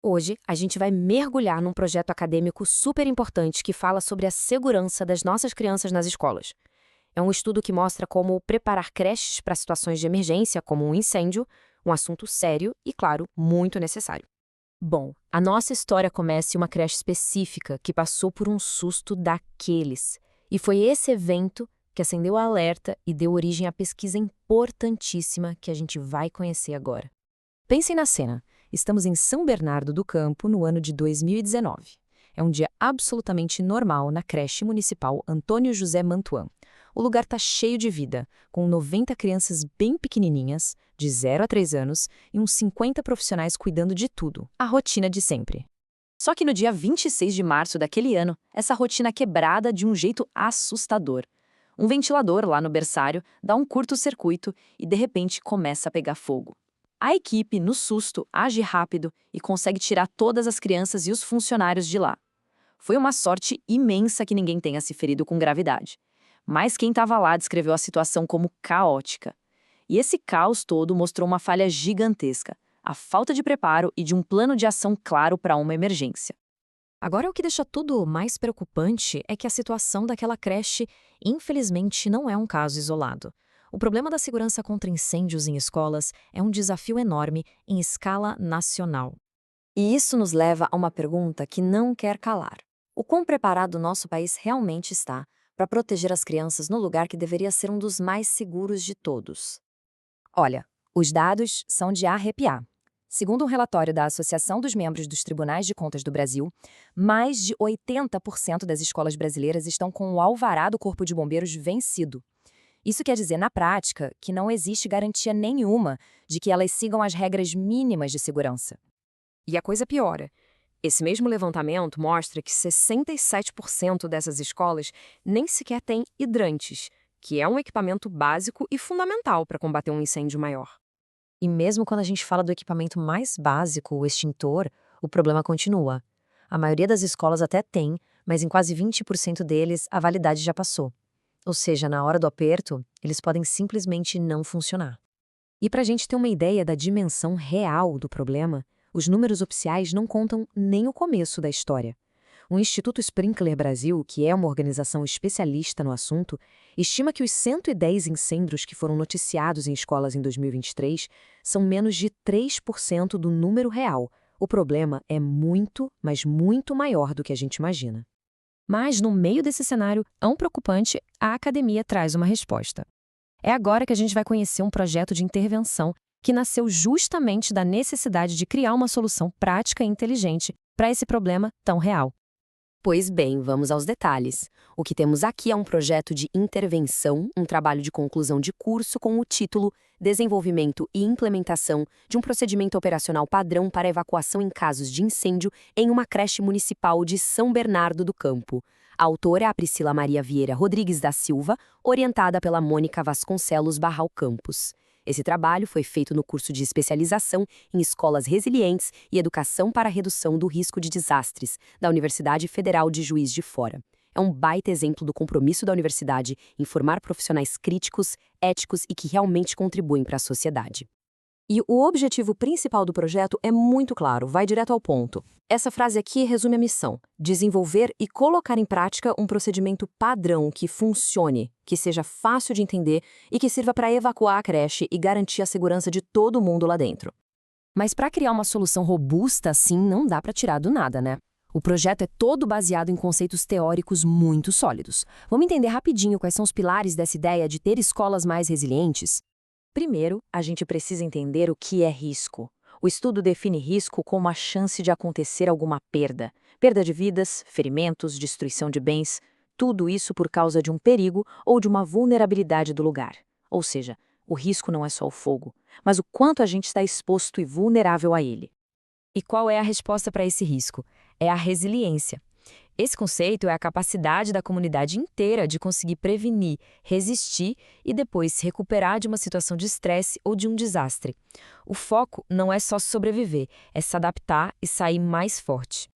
Hoje, a gente vai mergulhar num projeto acadêmico super importante que fala sobre a segurança das nossas crianças nas escolas. É um estudo que mostra como preparar creches para situações de emergência, como um incêndio, um assunto sério e, claro, muito necessário. Bom, a nossa história começa em uma creche específica que passou por um susto daqueles. E foi esse evento que acendeu o alerta e deu origem à pesquisa importantíssima que a gente vai conhecer agora. Pensem na cena. Estamos em São Bernardo do Campo no ano de 2019. É um dia absolutamente normal na creche municipal Antônio José Mantuan. O lugar está cheio de vida, com 90 crianças bem pequenininhas, de 0 a 3 anos, e uns 50 profissionais cuidando de tudo, a rotina de sempre. Só que no dia 26 de março daquele ano, essa rotina é quebrada de um jeito assustador. Um ventilador lá no berçário dá um curto-circuito e de repente começa a pegar fogo. A equipe, no susto, age rápido e consegue tirar todas as crianças e os funcionários de lá. Foi uma sorte imensa que ninguém tenha se ferido com gravidade. Mas quem estava lá descreveu a situação como caótica. E esse caos todo mostrou uma falha gigantesca, a falta de preparo e de um plano de ação claro para uma emergência. Agora, o que deixa tudo mais preocupante é que a situação daquela creche, infelizmente, não é um caso isolado. O problema da segurança contra incêndios em escolas é um desafio enorme em escala nacional. E isso nos leva a uma pergunta que não quer calar. O quão preparado o nosso país realmente está para proteger as crianças no lugar que deveria ser um dos mais seguros de todos? Olha, os dados são de arrepiar. Segundo um relatório da Associação dos Membros dos Tribunais de Contas do Brasil, mais de 80% das escolas brasileiras estão com o alvará do Corpo de Bombeiros vencido. Isso quer dizer, na prática, que não existe garantia nenhuma de que elas sigam as regras mínimas de segurança. E a coisa piora. Esse mesmo levantamento mostra que 67% dessas escolas nem sequer têm hidrantes, que é um equipamento básico e fundamental para combater um incêndio maior. E mesmo quando a gente fala do equipamento mais básico, o extintor, o problema continua. A maioria das escolas até tem, mas em quase 20% deles a validade já passou. Ou seja, na hora do aperto, eles podem simplesmente não funcionar. E para a gente ter uma ideia da dimensão real do problema, os números oficiais não contam nem o começo da história. O Instituto Sprinkler Brasil, que é uma organização especialista no assunto, estima que os 110 incêndios que foram noticiados em escolas em 2023 são menos de 3% do número real. O problema é muito, mas muito maior do que a gente imagina. Mas, no meio desse cenário tão preocupante, a academia traz uma resposta. É agora que a gente vai conhecer um projeto de intervenção que nasceu justamente da necessidade de criar uma solução prática e inteligente para esse problema tão real. Pois bem, vamos aos detalhes. O que temos aqui é um projeto de intervenção, um trabalho de conclusão de curso com o título Desenvolvimento e Implementação de um Procedimento Operacional Padrão para Evacuação em Casos de Incêndio em uma creche municipal de São Bernardo do Campo. A autora é a Priscila Maria Vieira Rodrigues da Silva, orientada pela Mônica Vasconcelos Barral Campos. Esse trabalho foi feito no curso de especialização em escolas resilientes e educação para a redução do risco de desastres, da Universidade Federal de Juiz de Fora. É um baita exemplo do compromisso da universidade em formar profissionais críticos, éticos e que realmente contribuem para a sociedade. E o objetivo principal do projeto é muito claro, vai direto ao ponto. Essa frase aqui resume a missão: desenvolver e colocar em prática um procedimento padrão que funcione, que seja fácil de entender e que sirva para evacuar a creche e garantir a segurança de todo mundo lá dentro. Mas para criar uma solução robusta assim, não dá para tirar do nada, né? O projeto é todo baseado em conceitos teóricos muito sólidos. Vamos entender rapidinho quais são os pilares dessa ideia de ter escolas mais resilientes? Primeiro, a gente precisa entender o que é risco. O estudo define risco como a chance de acontecer alguma perda. Perda de vidas, ferimentos, destruição de bens, tudo isso por causa de um perigo ou de uma vulnerabilidade do lugar. Ou seja, o risco não é só o fogo, mas o quanto a gente está exposto e vulnerável a ele. E qual é a resposta para esse risco? É a resiliência. Esse conceito é a capacidade da comunidade inteira de conseguir prevenir, resistir e depois se recuperar de uma situação de estresse ou de um desastre. O foco não é só sobreviver, é se adaptar e sair mais forte.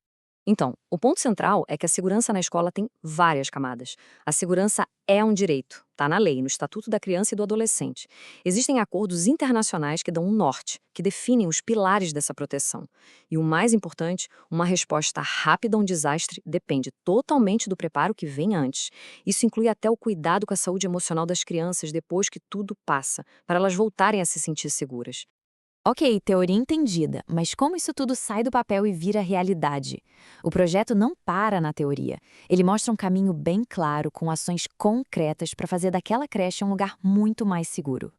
Então, o ponto central é que a segurança na escola tem várias camadas. A segurança É um direito, está na lei, no Estatuto da Criança e do Adolescente. Existem acordos internacionais que dão um norte, que definem os pilares dessa proteção. E o mais importante, uma resposta rápida a um desastre depende totalmente do preparo que vem antes. Isso inclui até o cuidado com a saúde emocional das crianças depois que tudo passa, para elas voltarem a se sentir seguras. Ok, teoria entendida, mas como isso tudo sai do papel e vira realidade? O projeto não para na teoria. Ele mostra um caminho bem claro, com ações concretas para fazer daquela creche um lugar muito mais seguro.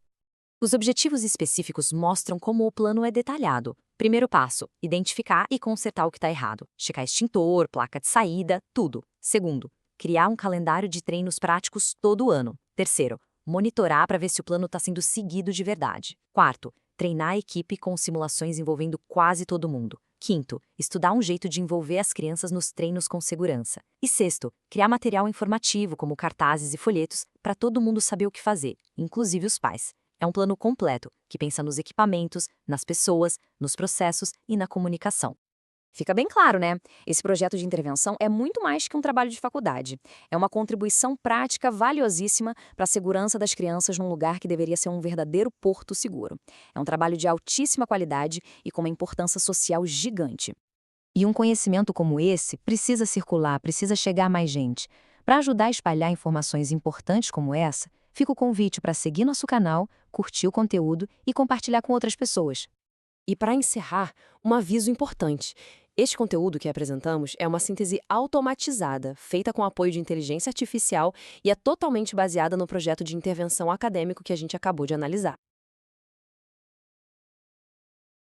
Os objetivos específicos mostram como o plano é detalhado. Primeiro passo: identificar e consertar o que está errado. Checar extintor, placa de saída, tudo. Segundo, criar um calendário de treinos práticos todo ano. Terceiro, monitorar para ver se o plano está sendo seguido de verdade. Quarto, treinar a equipe com simulações envolvendo quase todo mundo. Quinto, estudar um jeito de envolver as crianças nos treinos com segurança. E sexto, criar material informativo, como cartazes e folhetos, para todo mundo saber o que fazer, inclusive os pais. É um plano completo, que pensa nos equipamentos, nas pessoas, nos processos e na comunicação. Fica bem claro, né? Esse projeto de intervenção é muito mais que um trabalho de faculdade. É uma contribuição prática valiosíssima para a segurança das crianças num lugar que deveria ser um verdadeiro porto seguro. É um trabalho de altíssima qualidade e com uma importância social gigante. E um conhecimento como esse precisa circular, precisa chegar a mais gente. Para ajudar a espalhar informações importantes como essa, fica o convite para seguir nosso canal, curtir o conteúdo e compartilhar com outras pessoas. E para encerrar, um aviso importante. Este conteúdo que apresentamos é uma síntese automatizada, feita com apoio de inteligência artificial e é totalmente baseada no projeto de intervenção acadêmico que a gente acabou de analisar.